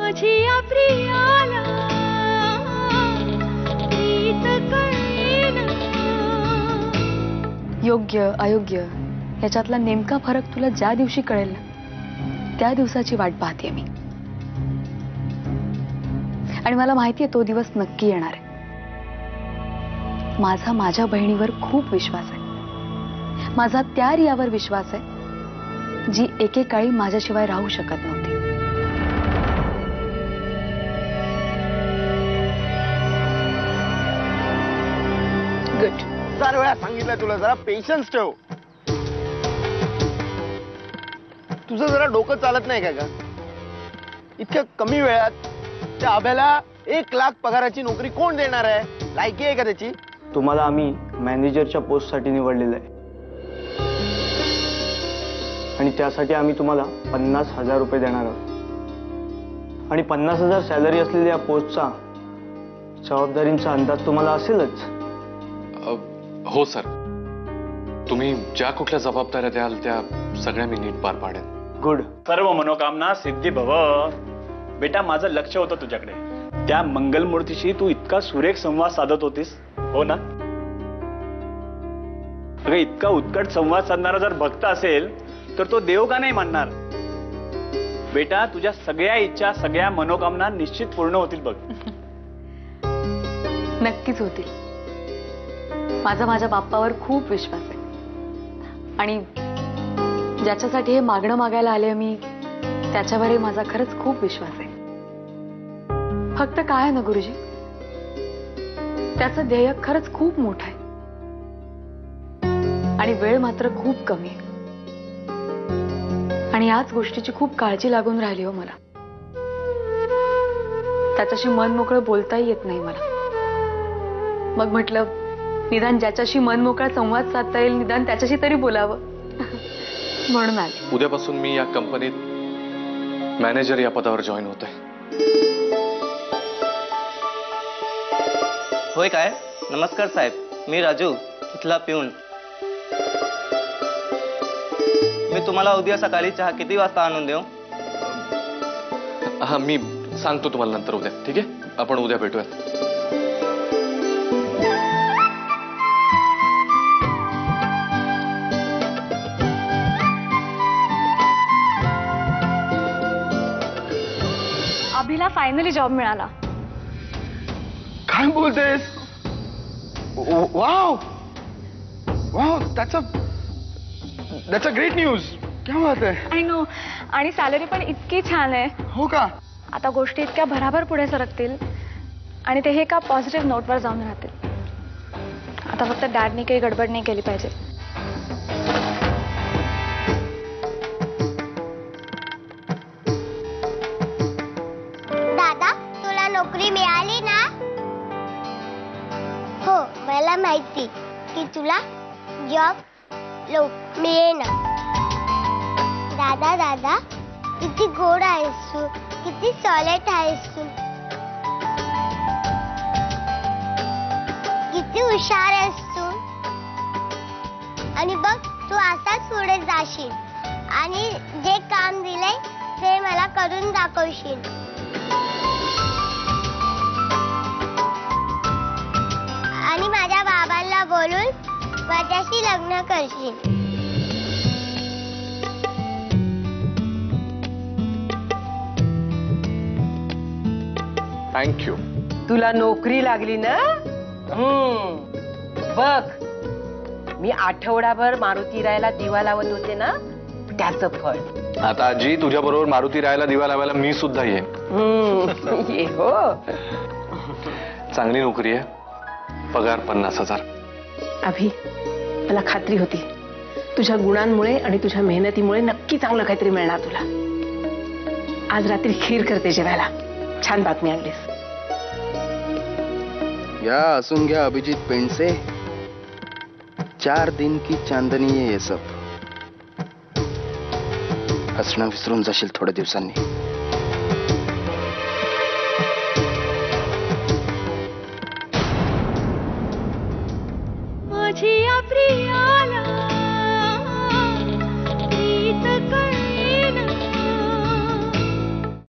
माझिया प्रियाला प्रीत कळेना. योग्य अयोग्य याच्यातला नेमका फरक तुला ज्या दिवशी कळेल ना त्या दिवसाची वाट पाहते मी. आणि मला माहिती आहे तो दिवस नक्की येणार आहे. माझा माझ्या बहिणीवर खूप विश्वास आहे. माझा त्या रियावर विश्वास आहे जी एकेकाळी माझ्याशिवाय राहू शकत नव्हती. गुड. 4 वेळा सांगितलंय तुला जरा पेशन्स ठेव. तुझं जरा डोकं चालत नाही का? इतक्या कमी वेळात त्या अभ्याला 1 लाख पगाराची नोकरी कोण देणार आहे? लायकी आहे का त्याची? तुम्हाला आम्ही मॅनेजरच्या पोस्टसाठी निवडलेलं आहे आणि त्यासाठी आम्ही तुम्हाला 50,000 रुपये देणार आहोत. आणि 50,000 सॅलरी असलेल्या या पोस्टचा जबाबदारींचा अंदाज तुम्हाला असेलच. हो सर, तुम्ही ज्या कुठल्या जबाबदाऱ्या द्याल त्या सगळ्या मी नीट पार पाडेन. गुड. सर्व मनोकामना सिद्धी भव. बेटा माझं लक्ष होतं तुझ्याकडे. त्या मंगलमूर्तीशी तू इतका सुरेख संवाद साधत होतीस, हो ना? अगं इतका उत्कट संवाद साधणारा जर भक्त असेल तर तो देव का नाही मानणार? बेटा तुझ्या सगळ्या इच्छा सगळ्या मनोकामना निश्चित पूर्ण होतील बघ. नक्कीच होतील. माझा माझ्या बाप्पावर खूप विश्वास आहे. आणि ज्याच्यासाठी हे मागणं मागायला आले मी त्याच्यावरही माझा खरंच खूप विश्वास आहे. फक्त काय आहे ना गुरुजी, त्याचं ध्येय खरंच खूप मोठं आहे आणि वेळ मात्र खूप कमी आहे. आणि याच गोष्टीची खूप काळजी लागून राहिली हो मला. त्याच्याशी मन मोकळं बोलताही येत नाही मला. मग म्हटलं निदान ज्याच्याशी मन मोकळा संवाद साधता येईल निदान त्याच्याशी तरी बोलावं म्हणून आले. उद्यापासून मी या कंपनीत मॅनेजर या पदावर जॉईन होतोय. होय काय? नमस्कार साहेब, मी राजू, इथला पिऊन. मी तुम्हाला उद्या सकाळी चहा किती वाजता आणून देऊ? हा मी सांगतो तुम्हाला नंतर उद्या. ठीक आहे, आपण उद्या भेटूयात. अभिला फायनली जॉब मिळाला. काय बोलतेस? Wow wow, that's a great news. क्या बात आहे. I know. आणि सॅलरी पण इतकी छान आहे. हो का? आता गोष्टी इतक्या भराभर पुढे सरकतील आणि ते हे का पॉझिटिव्ह नोटवर जाऊन राहतील. आता फक्त डॅडनी काही गडबड नाही केली पाहिजे. दादा, तुला नोकरी मिळाली ना? हो, मला माहिती की तुला जॉब मिळेना. दादा दादा, किती गोड आहेस तू, किती सॉलिड आहेस तू, किती हुशार आहेस तू. आणि बघ तू असाच पुढे जाशील आणि जे काम दिलंय ते मला करून दाखवशील. आणि माझ्या बाबांना बोलून माझ्याशी लग्न करशील. थँक्यू. तुला नोकरी लागली ना? बघ, मी आठवडाभर मारुती रायला दिवा लावत होते ना, त्याचं फळ. आता आजी तुझ्या बरोबर मारुती राहायला दिवा लावायला मी सुद्धा येईन. ये हो. चांगली नोकरी आहे, पगार 50,000. अभि, मला खात्री होती तुझ्या गुणांमुळे आणि तुझ्या मेहनतीमुळे नक्की चांगलं काहीतरी मिळणार तुला. आज रात्री खीर करते जेवायला. छान बातमी आणलीस. या असून घ्या अभिजीत पेंडसे, 4 दिन की चांदनी है ये सब. हसणं विसरून जाशील थोड्या दिवसांनी. माझिया प्रियाला